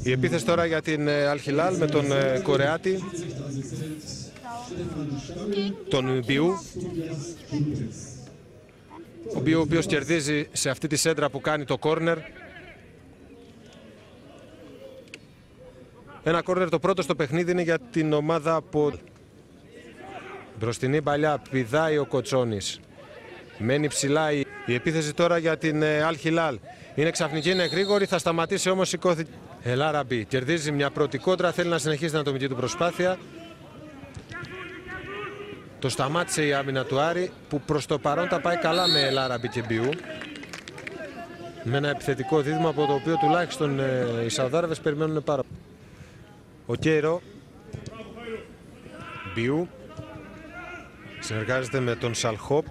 Η επίθεση τώρα για την Αλ-Χιλάλ με τον Κορεάτη, τον Μπιού. Ο Μπιού ο οποίος κερδίζει σε αυτή τη σέντρα που κάνει το κόρνερ. Ένα κόρνερ το πρώτο στο παιχνίδι είναι για την ομάδα από μπροστινή παλιά. Πηδάει ο Κοτσόνης. Μένει ψηλά η επίθεση τώρα για την Αλ-Χιλάλ. Είναι ξαφνική, είναι γρήγορη, θα σταματήσει όμως, σηκώθηκε. Ελάραμπι κερδίζει μια πρώτη κόντρα, θέλει να συνεχίσει την ατομική του προσπάθεια. Το σταμάτησε η άμυνα του Άρη, που προς το παρόν τα πάει καλά με Ελάραμπι και Μπιού. Με ένα επιθετικό δίδυμο από το οποίο τουλάχιστον οι Σαουδάραβες περιμένουν πάρα πολύ. Ο Κέιρο, Μπιού, συνεργάζεται με τον Σαλχόπ.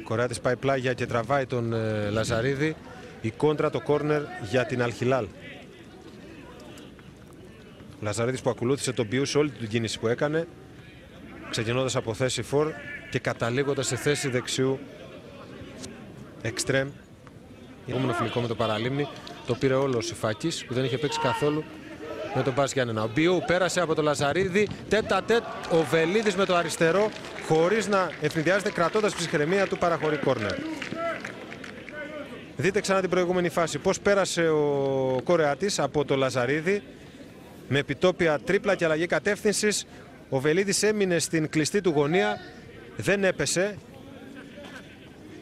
Κορεάτης πάει πλάγια και τραβάει τον Λαζαρίδη. Η κόντρα, το κόρνερ για την Αλ-Χιλάλ. Λαζαρίδης που ακολούθησε τον Μπιού σε όλη την κίνηση που έκανε, ξεκινώντας από θέση φορ και καταλήγοντας σε θέση δεξιού εξτρέμ. Επόμενο φιλικό με το Παραλίμνη το πήρε όλο ο Σιφάκης, που δεν είχε παίξει καθόλου με τον Μπας Γιάννενα. Ο Μπιού πέρασε από το Λαζαρίδη, τέτα-τέτ, ο Βελίδης με το αριστερό, χωρίς να ευνηδιάζεται, κρατώντας ψυχραιμία του, παραχωρεί κόρνερ. Δείτε ξανά την προηγούμενη φάση, πώς πέρασε ο Κορεάτης από το Λαζαρίδη με επιτόπια τρίπλα και αλλαγή κατεύθυνσης. Ο Βελίδης έμεινε στην κλειστή του γωνία, δεν έπεσε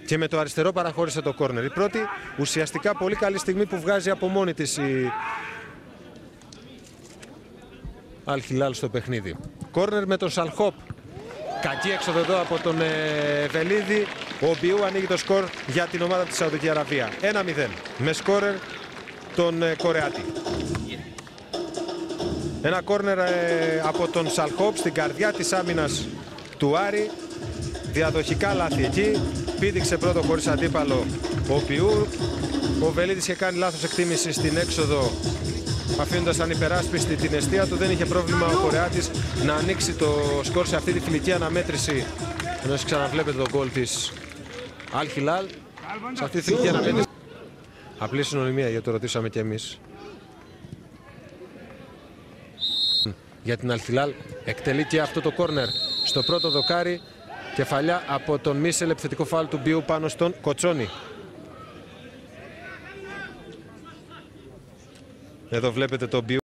και με το αριστερό παραχώρησε το κόρνερ. Η πρώτη ουσιαστικά πολύ καλή στιγμή που βγάζει από μόνη της η Αλ-Χιλάλ στο παιχνίδι. Κόρνερ με τον Σαλχόπ. Κακή έξοδο εδώ από τον Βελίδη. Ο Μπιού ανοίγει το σκορ για την ομάδα της Σαουδική Αραβία. 1-0 με σκόρερ τον Κορεάτη. Ένα κόρνερ από τον Σαλχόπ στην καρδιά της άμυνας του Άρη. Διαδοχικά λάθη εκεί. Πήδηξε πρώτο χωρίς αντίπαλο ο Μπιού. Ο Βελίδης είχε κάνει λάθος εκτίμηση στην έξοδο, αφήνοντας ανυπεράσπιστη την εστία του. Δεν είχε πρόβλημα ο Κορεάτης να ανοίξει το σκορ σε αυτή τη φιλική αναμέτρηση. Ενώ ξαναβλέπετε τον γκολ της Αλ-Χιλάλ σε αυτή τη φιλική αναμέτρηση. Απλή συνωνυμία, γιατί το ρωτήσαμε και εμείς. Για την Αλ-Χιλάλ εκτελεί και αυτό το κόρνερ στο πρώτο δοκάρι. Κεφαλιά από τον Μίσελ, επιθετικό φάουλ του Μπιού πάνω στον Κοτσόνη. Εδώ βλέπετε τον Μπιού.